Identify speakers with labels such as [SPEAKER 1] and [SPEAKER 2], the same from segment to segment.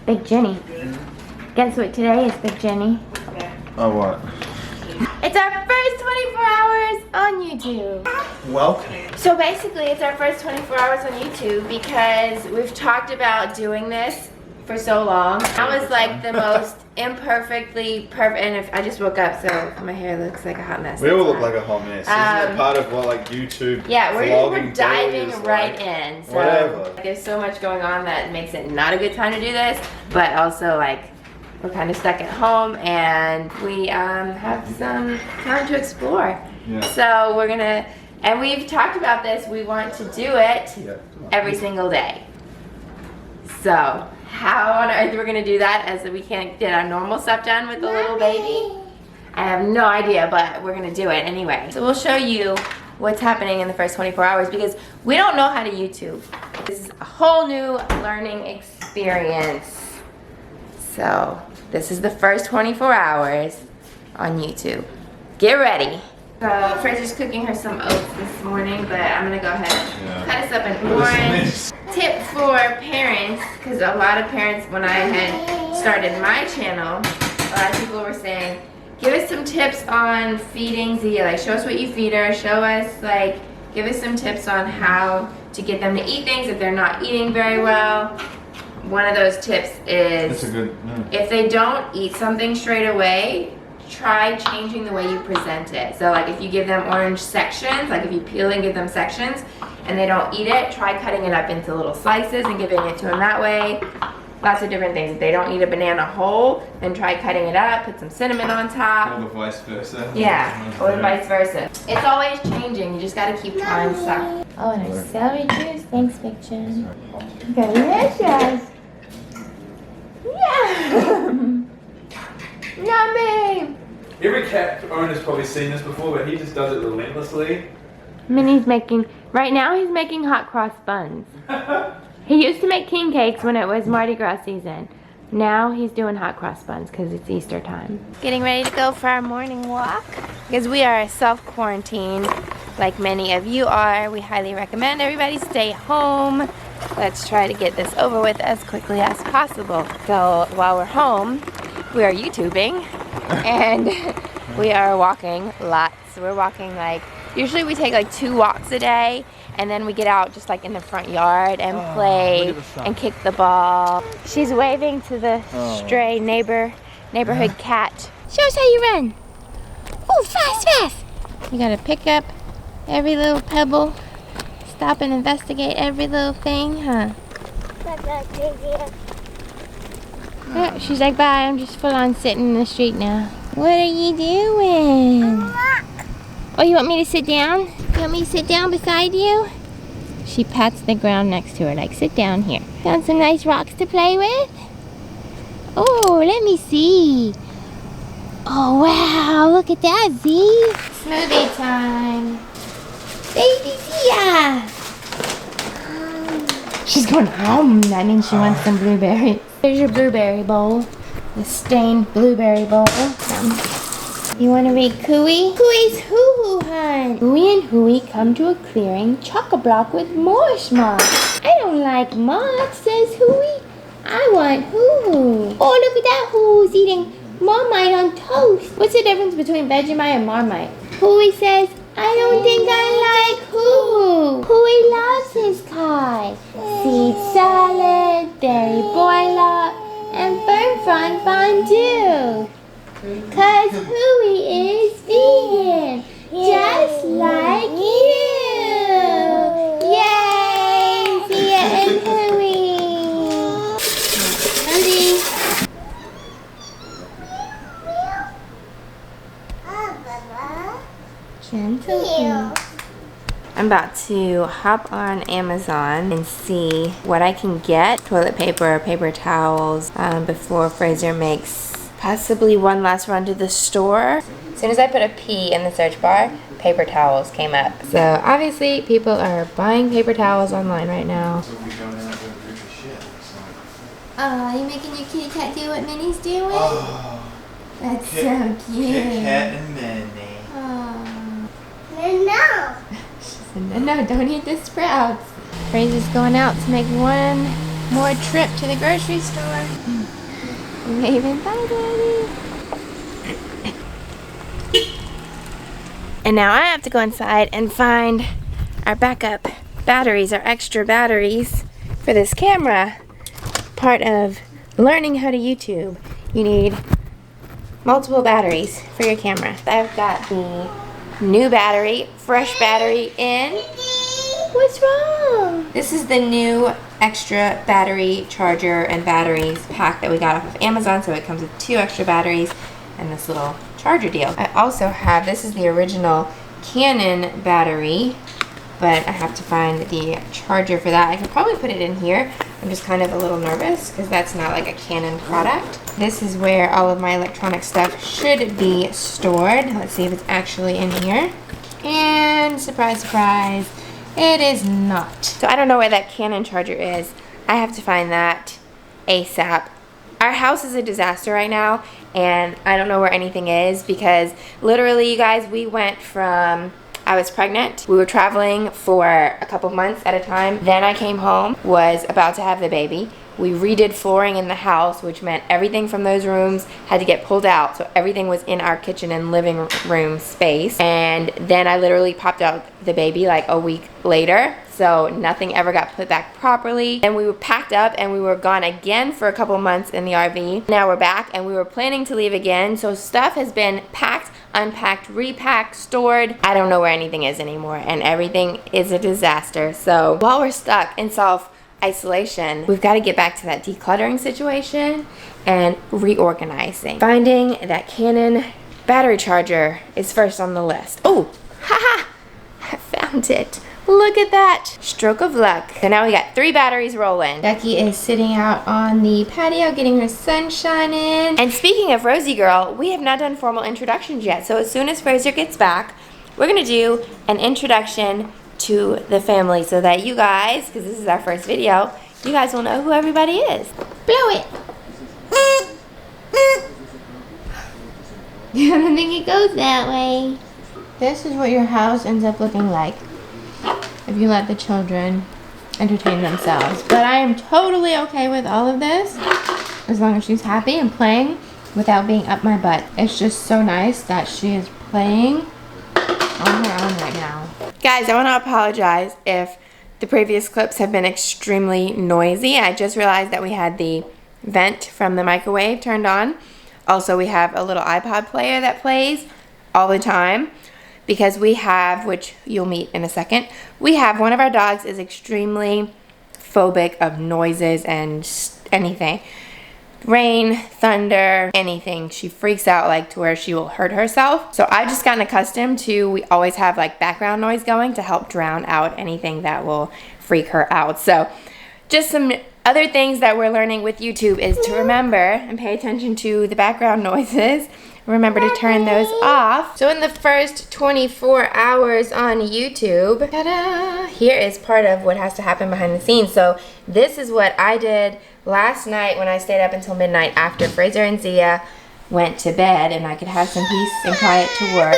[SPEAKER 1] Big Jenny. Guess what today is, Big Jenny?
[SPEAKER 2] Oh, what?
[SPEAKER 1] It's our first 24 hours on YouTube.
[SPEAKER 2] Welcome.
[SPEAKER 1] So basically, it's our first 24 hours on YouTube because we've talked about doing this for so long. That was like the most imperfectly perfect, and if I just woke up, so my hair looks like a hot mess.
[SPEAKER 2] We all look like a hot mess. Isn't it part of what like YouTube?
[SPEAKER 1] Yeah, we're
[SPEAKER 2] vlogging
[SPEAKER 1] diving
[SPEAKER 2] is
[SPEAKER 1] right
[SPEAKER 2] like,
[SPEAKER 1] in. So
[SPEAKER 2] whatever.
[SPEAKER 1] there's so much going on that makes it not a good time to do this, but also like we're kind of stuck at home and we have some time to explore.
[SPEAKER 2] Yeah.
[SPEAKER 1] So we're gonna, and we've talked about this, we want to do it every single day. So how on earth we're gonna do that as we can't get our normal stuff done with the little baby? I have no idea, but we're gonna do it anyway. So we'll show you what's happening in the first 24 hours because we don't know how to YouTube. This is a whole new learning experience. So this is the first 24 hours on YouTube. Get ready. So Fraser's cooking her some oats this morning, but I'm gonna go ahead and cut us up an orange. Tip for parents, because a lot of parents, when I had started my channel, a lot of people were saying, give us some tips on feeding Zia. Like, show us what you feed her. Show us, like, give us some tips on how to get them to eat things if they're not eating very well. One of those tips is, if they don't eat something straight away, try changing the way you present it. So like if you give them orange sections, like if you peel and give them sections and they don't eat it, try cutting it up into little slices and giving it to them that way. Lots of different things. If they don't eat a banana whole, then try cutting it up, put some cinnamon on top.
[SPEAKER 2] Or vice versa.
[SPEAKER 1] Yeah, or vice versa. It's always changing. You just gotta keep trying stuff. Oh, and our celery juice. Thanks, Big Jen. Delicious. Yeah. Yummy.
[SPEAKER 3] Every cat owner's probably seen this before, but he just does it relentlessly.
[SPEAKER 1] Minnie's making, right now he's making hot cross buns. He used to make king cakes when it was Mardi Gras season. Now he's doing hot cross buns because it's Easter time. Getting ready to go for our morning walk because we are self-quarantined like many of you are. We highly recommend everybody stay home. Let's try to get this over with as quickly as possible. So while we're home, we are YouTubing and we are walking lots. We're walking like, usually we take like 2 walks a day and then we get out just like in the front yard and play and kick the ball. She's waving to the stray neighborhood cat. Show us how you run. Oh, fast, fast. You gotta pick up every little pebble, stop and investigate every little thing, huh? Yeah, she's like, bye, I'm just full on sitting in the street now. What are you doing? Oh, you want me to sit down? You want me to sit down beside you? She pats the ground next to her, like, sit down here. Found some nice rocks to play with? Oh, let me see. Oh, wow, look at that, Z. Smoothie time. Baby Zia. She's going, that means she wants some blueberries. Here's your blueberry bowl. The stained blueberry bowl. You want to read Cooey? Cooey's hoo-hoo hunt. Cooey and Hooey come to a clearing, chock-a-block with marshmallows. I don't like moths, says Hooey. I want hoo-hoo. Oh, look at that hoo-hoo's eating Marmite on toast. What's the difference between Vegemite and Marmite? Hooey says, I don't think I like hoo-hoo. Hooey loves his Kai. Seed salad, berry boil-up, and fern frond fondue. 'Cause Hooey is vegan, just like you. Yay, Zia and Hooey. Smoothie. Gentle. I'm about to hop on Amazon and see what I can get. Toilet paper, paper towels, before Fraser makes possibly one last run to the store. As soon as I put a P in the search bar, paper towels came up. So obviously people are buying paper towels online right now. Oh, you making your kitty cat do what Minnie's doing?
[SPEAKER 2] Oh,
[SPEAKER 1] that's so cute.
[SPEAKER 2] Kit Kat and Minnie.
[SPEAKER 1] Oh.
[SPEAKER 4] No.
[SPEAKER 1] She said, no, don't eat the sprouts. Fraser's going out to make one more trip to the grocery store. Maven, bye, Daddy. And now I have to go inside and find our backup batteries, our extra batteries for this camera. Part of learning how to YouTube, you need multiple batteries for your camera. I've got the new battery, fresh battery in. What's wrong? This is the new extra battery charger and batteries pack that we got off of Amazon, so it comes with 2 extra batteries and this little charger deal. I also have, this is the original Canon battery, but I have to find the charger for that. I could probably put it in here. I'm just kind of a little nervous because that's not like a Canon product. This is where all of my electronic stuff should be stored. Let's see if it's actually in here. And surprise, surprise, it is not. So I don't know where that Canon charger is. I have to find that ASAP. Our house is a disaster right now, and I don't know where anything is because literally, you guys, we went from, I was pregnant, we were traveling for a couple months at a time, then I came home, was about to have the baby. We redid flooring in the house, which meant everything from those rooms had to get pulled out, so everything was in our kitchen and living room space. And then I literally popped out the baby like a week later, so nothing ever got put back properly. And we were packed up and we were gone again for a couple months in the RV. Now we're back and we were planning to leave again, so stuff has been packed, unpacked, repacked, stored. I don't know where anything is anymore, and everything is a disaster. So while we're stuck in self-isolation, we've got to get back to that decluttering situation and reorganizing. Finding that Canon battery charger is first on the list. Oh, haha, I found it. Look at that. Stroke of luck. So now we got 3 batteries rolling. Becky is sitting out on the patio getting her sunshine in. And speaking of Rosie Girl, we have not done formal introductions yet. So as soon as Fraser gets back, we're going to do an introduction to the family so that you guys, because this is our first video, you guys will know who everybody is. Blow it. I don't think it goes that way. This is what your house ends up looking like if you let the children entertain themselves. But I am totally okay with all of this as long as she's happy and playing without being up my butt. It's just so nice that she is playing on her own right now. Guys, I want to apologize if the previous clips have been extremely noisy. I just realized that we had the vent from the microwave turned on. Also, we have a little iPod player that plays all the time because we have, which you'll meet in a second, we have one of our dogs is extremely phobic of noises and anything. Rain, thunder, anything. She freaks out like to where she will hurt herself. So I've just gotten accustomed to, we always have like background noise going to help drown out anything that will freak her out. So just some other things that we're learning with YouTube is to remember and pay attention to the background noises. Remember to turn those off. So in the first 24 hours on YouTube, ta-da, here is part of what has to happen behind the scenes. So this is what I did last night when I stayed up until midnight after Fraser and Zia went to bed and I could have some peace and quiet to work.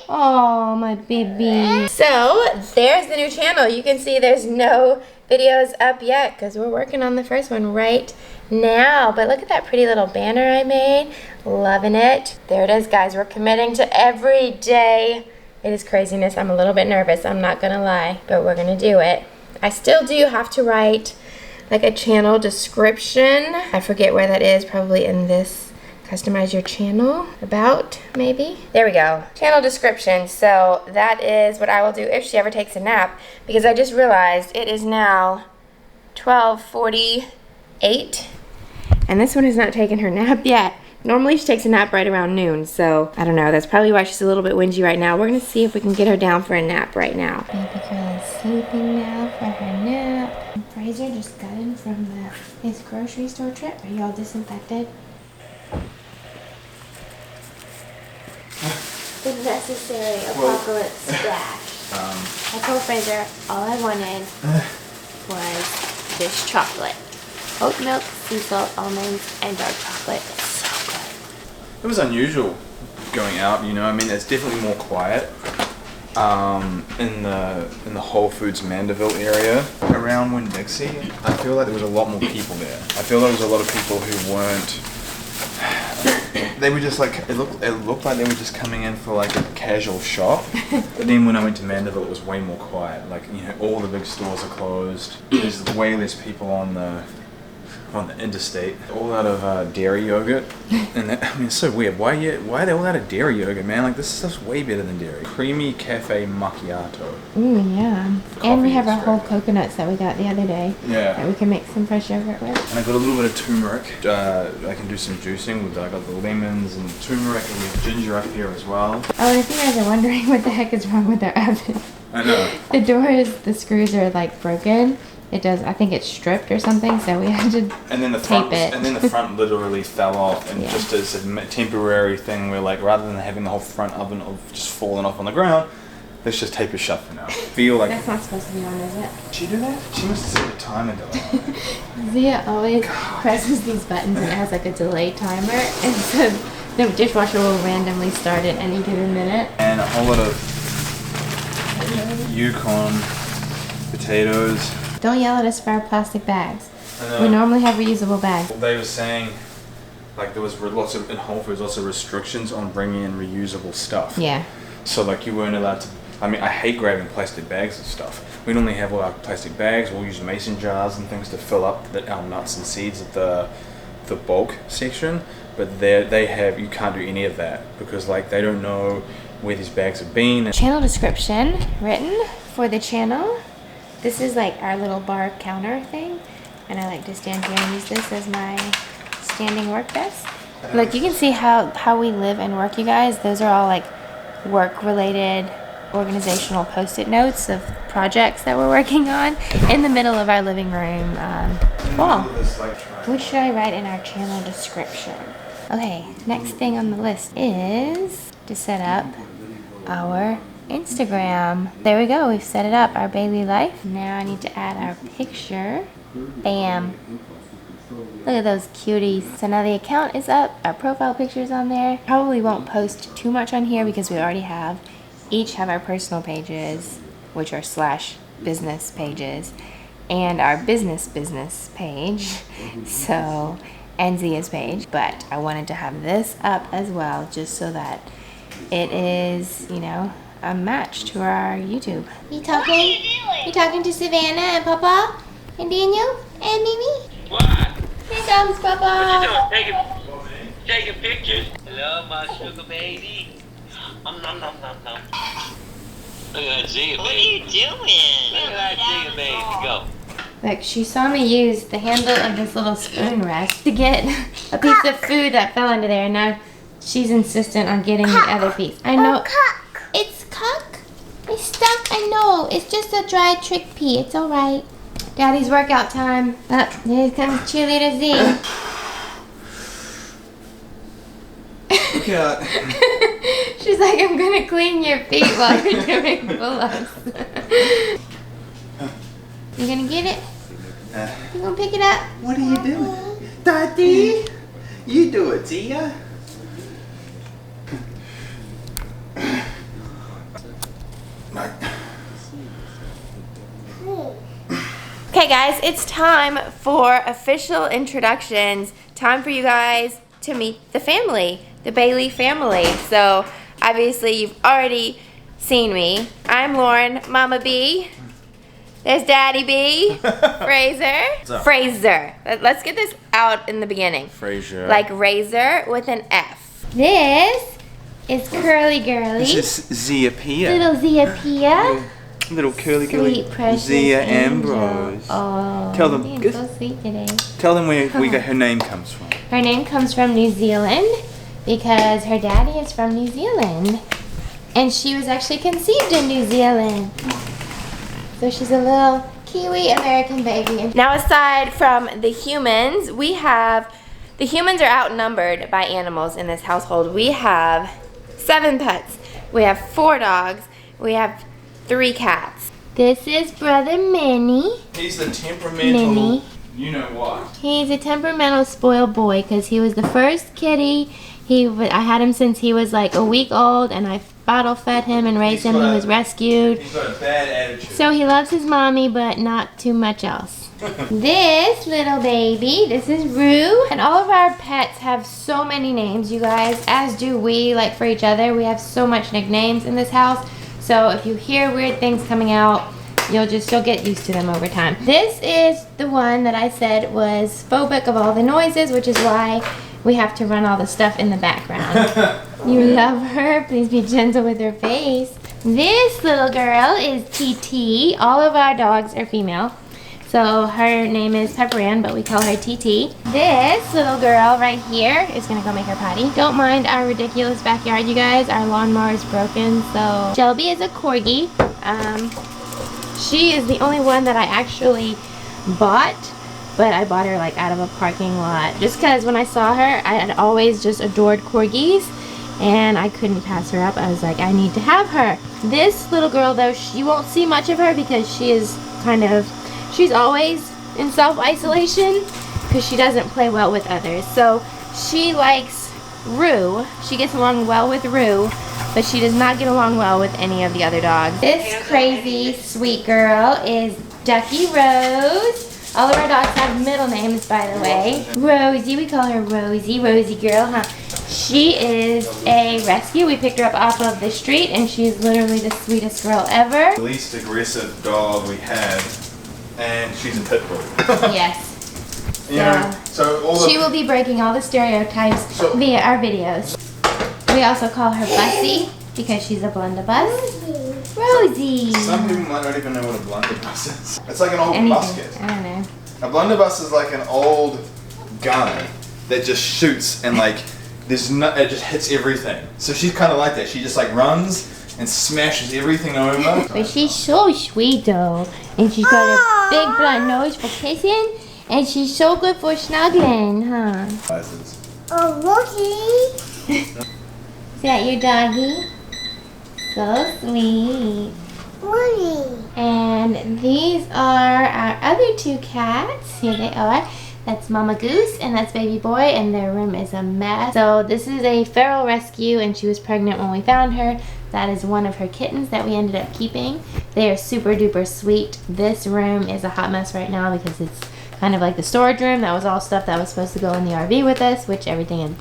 [SPEAKER 1] Oh, my baby. So there's the new channel. You can see there's no videos up yet because we're working on the first one right now. But look at that pretty little banner I made. Loving it. There it is, guys. We're committing to every day. It is craziness. I'm a little bit nervous, I'm not gonna lie, but we're gonna do it. I still do have to write like a channel description. I forget where that is, probably in this customize your channel about, maybe. There we go. Channel description. So that is what I will do if she ever takes a nap, because I just realized it is now 12:48 and this one has not taken her nap yet. Normally she takes a nap right around noon, so I don't know. That's probably why she's a little bit whingy right now. We're gonna see if we can get her down for a nap right now. Baby girl is sleeping now for her nap. Fraser just got in from his grocery store trip. Are you all disinfected? The necessary apocalypse dash. I told Fraser all I wanted was this chocolate. Oat milk, sea salt, almonds, and dark chocolate. It's so good.
[SPEAKER 2] It was unusual going out, you know. I mean, it's definitely more quiet
[SPEAKER 5] in the Whole Foods Mandeville area around Winn-Dixie, I feel like there was a lot more people there. I feel like there was a lot of people who weren't. They were just like it looked like they were just coming in for like a casual shop. But then when I went to Mandeville, it was way more quiet. Like, you know, all the big stores are closed. There's way less people on the interstate. All out of dairy yogurt, and that, I mean, it's so weird. Why are they all out of dairy yogurt, man? Like, this stuff's way better than dairy. Creamy cafe macchiato.
[SPEAKER 1] Ooh, yeah.
[SPEAKER 5] Coffee
[SPEAKER 1] And we have our
[SPEAKER 5] is
[SPEAKER 1] whole
[SPEAKER 5] very
[SPEAKER 1] coconuts that we got the other day.
[SPEAKER 5] Yeah.
[SPEAKER 1] That we can make some fresh yogurt with.
[SPEAKER 5] And I got a little bit of turmeric. I can do some juicing with. I got the lemons and turmeric, and we have ginger up here as well.
[SPEAKER 1] Oh, and if you guys are wondering what the heck is wrong with our oven,
[SPEAKER 5] I know.
[SPEAKER 1] the screws are like broken. I think it's stripped or something, so we had to
[SPEAKER 5] And then the
[SPEAKER 1] tape
[SPEAKER 5] front,
[SPEAKER 1] it.
[SPEAKER 5] and then the front literally fell off, and
[SPEAKER 1] Yeah.
[SPEAKER 5] just as a temporary thing, we're like, rather than having the whole front oven of just falling off on the ground, let's just tape it shut for now. Feel like.
[SPEAKER 1] That's not supposed to be on, is it?
[SPEAKER 5] Did she do that? She must have set a timer though.
[SPEAKER 1] Zia always presses these buttons and it has like a delay timer, and so the dishwasher will randomly start at any given minute.
[SPEAKER 5] And a whole lot of Yukon potatoes.
[SPEAKER 1] Don't yell at us for our plastic bags.
[SPEAKER 5] I know.
[SPEAKER 1] We normally have reusable bags.
[SPEAKER 5] They were saying, like, there was lots of in Whole Foods, lots of restrictions on bringing in reusable stuff.
[SPEAKER 1] Yeah.
[SPEAKER 5] So like you weren't allowed to. I mean, I hate grabbing plastic bags and stuff. We normally have all our plastic bags. We'll use mason jars and things to fill up our nuts and seeds at the bulk section. But you can't do any of that because like they don't know where these bags have been.
[SPEAKER 1] Channel description written for the channel. This is like our little bar counter thing, and I like to stand here and use this as my standing work desk. Look, you can see how we live and work, you guys. Those are all like work-related organizational post-it notes of projects that we're working on in the middle of our living room wall. What should I write in our channel description? Okay, next thing on the list is to set up our Instagram. There we go, we've set it up, our Bailey Life. Now I need to add our picture. Bam. Look at those cuties. So now the account is up, our profile picture's on there. Probably won't post too much on here because we already each have our personal pages, which are /business pages, and our business page, so, and Zia's page. But I wanted to have this up as well, just so that it is, you know, a match to our YouTube. You talking? You talking to Savannah and Papa and Daniel and Mimi?
[SPEAKER 6] What?
[SPEAKER 1] Here comes Papa.
[SPEAKER 6] What you doing? Taking pictures. Hello, my sugar baby. Nom nom nom nom. Look at that Zia baby. What are you doing? Look at that Zia baby. Go.
[SPEAKER 1] Look, she saw me use the handle of this little spoon rest to get a piece of food that fell into there, and now she's insistent on getting the other piece. I know. It's cuck. It's stuck. I know. It's just a dry chickpea. It's all right. Daddy's workout time. Oh, here comes cheerleader Z.
[SPEAKER 5] Look out.
[SPEAKER 1] She's like, I'm gonna clean your feet while you're doing pull-ups. You gonna get it? You gonna pick it up?
[SPEAKER 2] What are you doing? Daddy? You do it, Zia.
[SPEAKER 1] Okay guys, it's time for official introductions. Time for you guys to meet the family, the Bailey family. So obviously you've already seen me. I'm Lauren, Mama B. There's Daddy B. Fraser. Fraser. Let's get this out in the beginning.
[SPEAKER 5] Fraser.
[SPEAKER 1] Like razor with an F. This is Curly Girly.
[SPEAKER 5] This is Zia Pia.
[SPEAKER 1] Little Zia Pia.
[SPEAKER 5] Little curly girly.
[SPEAKER 1] Sweet, precious
[SPEAKER 5] Zia
[SPEAKER 1] angel.
[SPEAKER 5] Ambrose.
[SPEAKER 1] Oh,
[SPEAKER 5] Tell them.
[SPEAKER 1] being so sweet today.
[SPEAKER 5] Tell them where her name comes from.
[SPEAKER 1] Her name comes from New Zealand because her daddy is from New Zealand. And she was actually conceived in New Zealand. So she's a little Kiwi American baby. Now aside from the humans, the humans are outnumbered by animals in this household. We have 7 pets. We have 4 dogs. We have 3 cats. This is brother Minnie.
[SPEAKER 5] He's the temperamental.
[SPEAKER 1] Minnie.
[SPEAKER 5] You know what?
[SPEAKER 1] He's a temperamental spoiled boy because he was the first kitty. I had him since he was like a week old, and I bottle fed him and raised him. He was rescued.
[SPEAKER 5] He's got a bad attitude.
[SPEAKER 1] So he loves his mommy, but not too much else. This little baby, this is Rue. And all of our pets have so many names, you guys, as do we, like for each other. We have so much nicknames in this house. So if you hear weird things coming out, you'll get used to them over time. This is the one that I said was phobic of all the noises, which is why we have to run all the stuff in the background. You love her. Please be gentle with her face. This little girl is TT. All of our dogs are female. So her name is Pepper Ann, but we call her TT. This little girl right here is gonna go make her potty. Don't mind our ridiculous backyard, you guys. Our lawnmower is broken, so Shelby is a corgi. She is the only one that I actually bought, but I bought her like out of a parking lot. Just because when I saw her, I had always just adored corgis, and I couldn't pass her up. I was like, I need to have her. This little girl, though, you won't see much of her because she is she's always in self-isolation because she doesn't play well with others. So she likes Rue. She gets along well with Rue, but she does not get along well with any of the other dogs. This crazy sweet girl is Ducky Rose. All of our dogs have middle names, by the way. Rosie, we call her Rosie. Rosie girl, huh? She is a rescue. We picked her up off of the street, and she's literally the sweetest girl ever.
[SPEAKER 5] The least aggressive dog we have, and she's a pit bull.
[SPEAKER 1] Yes.
[SPEAKER 5] You know, so all
[SPEAKER 1] she will be breaking all the stereotypes via our videos. We also call her Bussy because she's a blunderbuss. Rosie.
[SPEAKER 5] Some people might not even know what a blunderbuss is. It's like an old musket.
[SPEAKER 1] I don't know.
[SPEAKER 5] A blunderbuss is like an old gun that just shoots and like it just hits everything. So she's kind of like that. She just like runs and smashes everything over.
[SPEAKER 1] But she's so sweet though, and she's got a big blunt nose for kissing, and she's so good for snuggling, huh?
[SPEAKER 4] Oh, Rocky.
[SPEAKER 1] Is that your doggy? So sweet.
[SPEAKER 4] Mommy.
[SPEAKER 1] And these are our other two cats. Here they are. That's Mama Goose and that's Baby Boy, and their room is a mess. So this is a feral rescue, and she was pregnant when we found her. That is one of her kittens that we ended up keeping. They are super duper sweet. This room is a hot mess right now because it's kind of like the storage room. That was all stuff that was supposed to go in the RV with us, which everything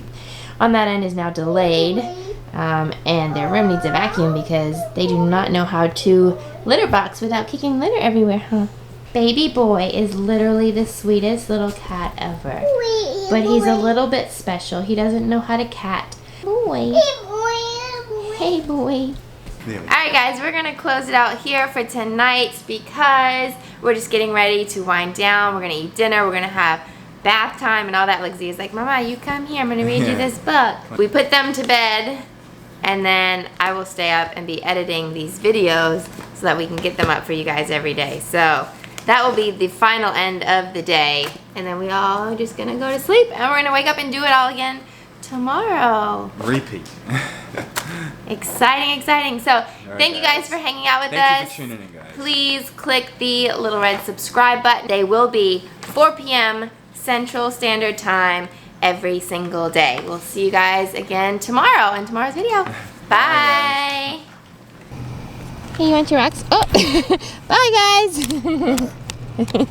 [SPEAKER 1] on that end is now delayed. And their room needs a vacuum because they do not know how to litter box without kicking litter everywhere, huh? Baby Boy is literally the sweetest little cat ever. But he's a little bit special. He doesn't know how to cat. Boy. Hey, boy. Alright guys, we're going to close it out here for tonight because we're just getting ready to wind down. We're going to eat dinner. We're going to have bath time and all that. Like Zia's like, Mama, you come here. I'm going to read you this book. We put them to bed, and then I will stay up and be editing these videos so that we can get them up for you guys every day. So that will be the final end of the day. And then we all are just going to go to sleep, and we're going to wake up and do it all again tomorrow.
[SPEAKER 5] Repeat.
[SPEAKER 1] Exciting, exciting. So thank you guys for hanging out with us.
[SPEAKER 5] Thank you for tuning in, guys.
[SPEAKER 1] Please click the little red subscribe button. They will be 4 p.m. Central Standard Time every single day. We'll see you guys again tomorrow in tomorrow's video. Bye. Hey, you want your rocks? Oh, bye guys.